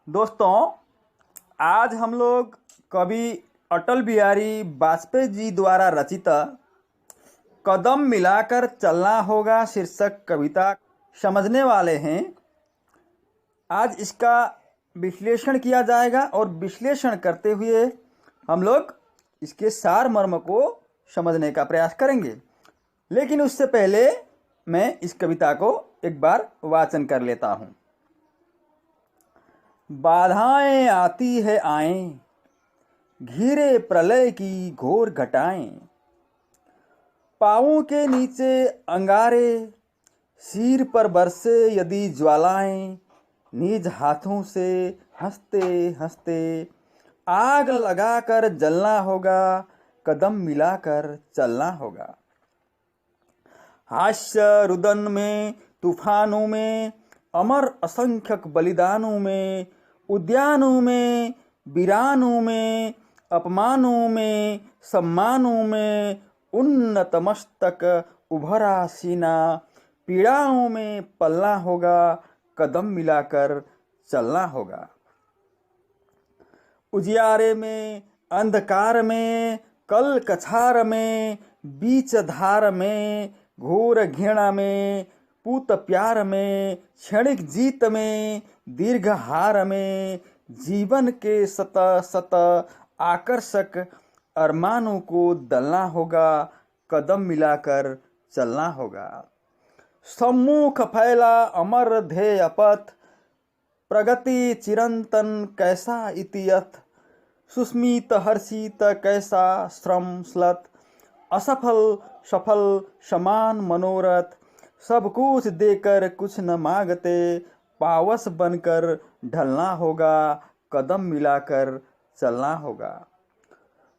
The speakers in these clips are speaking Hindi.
दोस्तों, आज हम लोग कवि अटल बिहारी वाजपेयी जी द्वारा रचित कदम मिलाकर चलना होगा शीर्षक कविता समझने वाले हैं। आज इसका विश्लेषण किया जाएगा और विश्लेषण करते हुए हम लोग इसके सार मर्म को समझने का प्रयास करेंगे। लेकिन उससे पहले मैं इस कविता को एक बार वाचन कर लेता हूँ। बाधाएं आती है आएं, घिरे प्रलय की घोर घटाएं, पाँवों के नीचे अंगारे, सिर पर बरसे यदि ज्वालाएं, निज हाथों से हंसते हंसते आग लगाकर जलना होगा, कदम मिलाकर चलना होगा। हास्य रुदन में, तूफानों में, अमर असंख्यक बलिदानों में, उद्यानों में, वीरानों में, अपमानों में, सम्मानों में, उन्नत मस्तक उभरा सीना, पीड़ाओं में पलना होगा, कदम मिलाकर चलना होगा। उजियारे में, अंधकार में, कल कछार में, बीच धार में, घोर घृणा में, पूत प्यार में, क्षणिक जीत में, दीर्घ हार में, जीवन के सत सत आकर्षक अरमानों को दलना होगा, कदम मिलाकर चलना होगा। सम्मुख फैला अमर ध्येय पथ, प्रगति चिरंतन कैसा इतियथ, सुस्मित हर्षित कैसा श्रम स्लत, असफल सफल समान मनोरथ, सब कुछ देकर कुछ न मांगते, पावस बनकर ढलना होगा, कदम मिलाकर चलना होगा।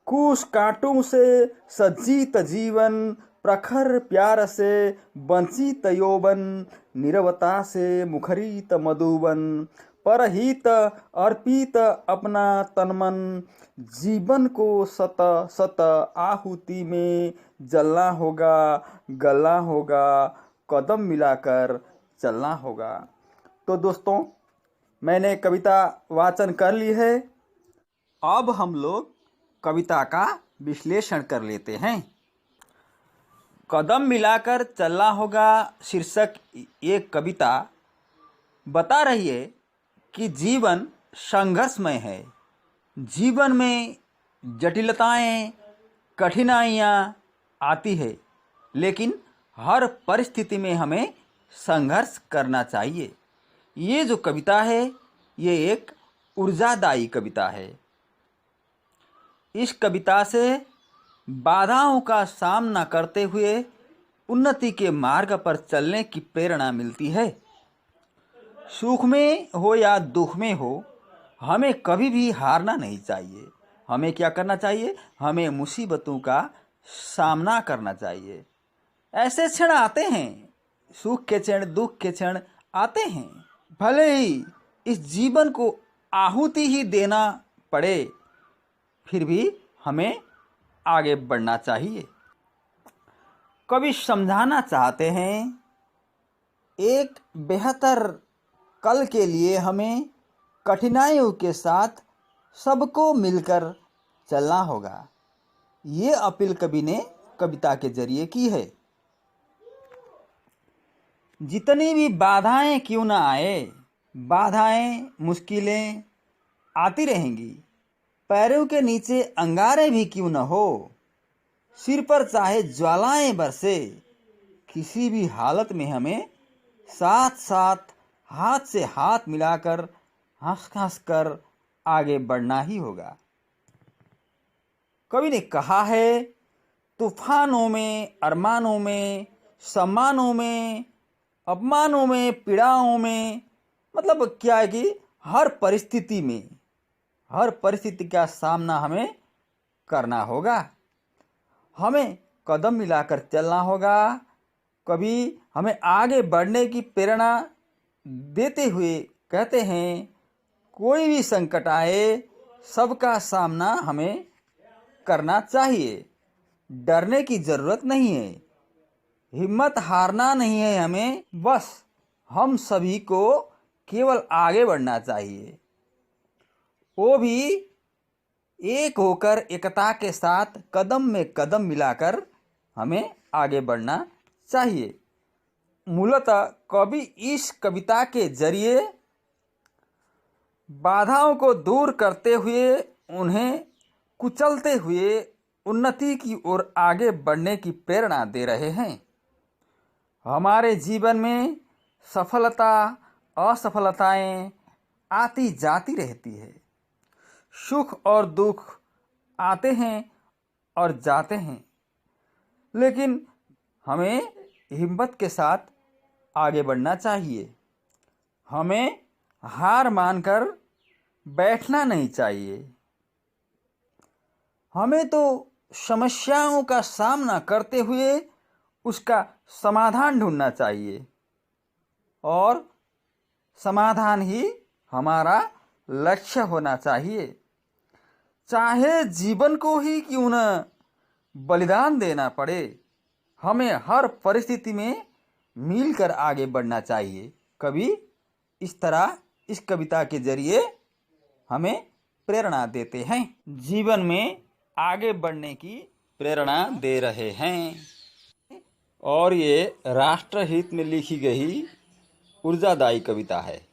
कुश कांटों से सज्जित जीवन, प्रखर प्यार से वंचित यौवन, नीरवता से मुखरित मधुवन, परहित अर्पित अपना तनमन, जीवन को सत सत आहुति में जलना होगा, गलना होगा, कदम मिलाकर चलना होगा। तो दोस्तों, मैंने कविता वाचन कर ली है। अब हम लोग कविता का विश्लेषण कर लेते हैं। कदम मिलाकर चलना होगा शीर्षक ये कविता बता रही है कि जीवन संघर्षमय है। जीवन में जटिलताएं, कठिनाइयाँ आती है, लेकिन हर परिस्थिति में हमें संघर्ष करना चाहिए। ये जो कविता है ये एक ऊर्जादायी कविता है। इस कविता से बाधाओं का सामना करते हुए उन्नति के मार्ग पर चलने की प्रेरणा मिलती है। सुख में हो या दुख में हो, हमें कभी भी हारना नहीं चाहिए। हमें क्या करना चाहिए? हमें मुसीबतों का सामना करना चाहिए। ऐसे क्षण आते हैं, सुख के क्षण, दुख के क्षण आते हैं। भले ही इस जीवन को आहुति ही देना पड़े, फिर भी हमें आगे बढ़ना चाहिए। कवि समझाना चाहते हैं, एक बेहतर कल के लिए हमें कठिनाइयों के साथ सबको मिलकर चलना होगा। ये अपील कवि ने कविता के जरिए की है। जितनी भी बाधाएं क्यों ना आए, बाधाएं, मुश्किलें आती रहेंगी। पैरों के नीचे अंगारे भी क्यों न हो, सिर पर चाहे ज्वालाएं बरसे, किसी भी हालत में हमें साथ साथ हाथ से हाथ मिलाकर हंस हंस कर आगे बढ़ना ही होगा। कवि ने कहा है, तूफानों में, अरमानों में, सम्मानों में, अपमानों में, पीड़ाओं में, मतलब क्या है कि हर परिस्थिति में, हर परिस्थिति का सामना हमें करना होगा। हमें कदम मिलाकर चलना होगा। कभी हमें आगे बढ़ने की प्रेरणा देते हुए कहते हैं, कोई भी संकट आए, सबका सामना हमें करना चाहिए। डरने की जरूरत नहीं है, हिम्मत हारना नहीं है हमें, बस हम सभी को केवल आगे बढ़ना चाहिए। वो भी एक होकर एकता के साथ कदम में कदम मिलाकर हमें आगे बढ़ना चाहिए। मूलतः कवि इस कविता के जरिए बाधाओं को दूर करते हुए उन्हें कुचलते हुए उन्नति की ओर आगे बढ़ने की प्रेरणा दे रहे हैं। हमारे जीवन में सफलता असफलताएं आती जाती रहती है, सुख और दुख आते हैं और जाते हैं, लेकिन हमें हिम्मत के साथ आगे बढ़ना चाहिए। हमें हार मानकर बैठना नहीं चाहिए। हमें तो समस्याओं का सामना करते हुए उसका समाधान ढूंढना चाहिए और समाधान ही हमारा लक्ष्य होना चाहिए। चाहे जीवन को ही क्यों न बलिदान देना पड़े, हमें हर परिस्थिति में मिलकर आगे बढ़ना चाहिए। कवि इस तरह इस कविता के जरिए हमें प्रेरणा देते हैं, जीवन में आगे बढ़ने की प्रेरणा दे रहे हैं। और ये राष्ट्रहित में लिखी गई ऊर्जादायी कविता है।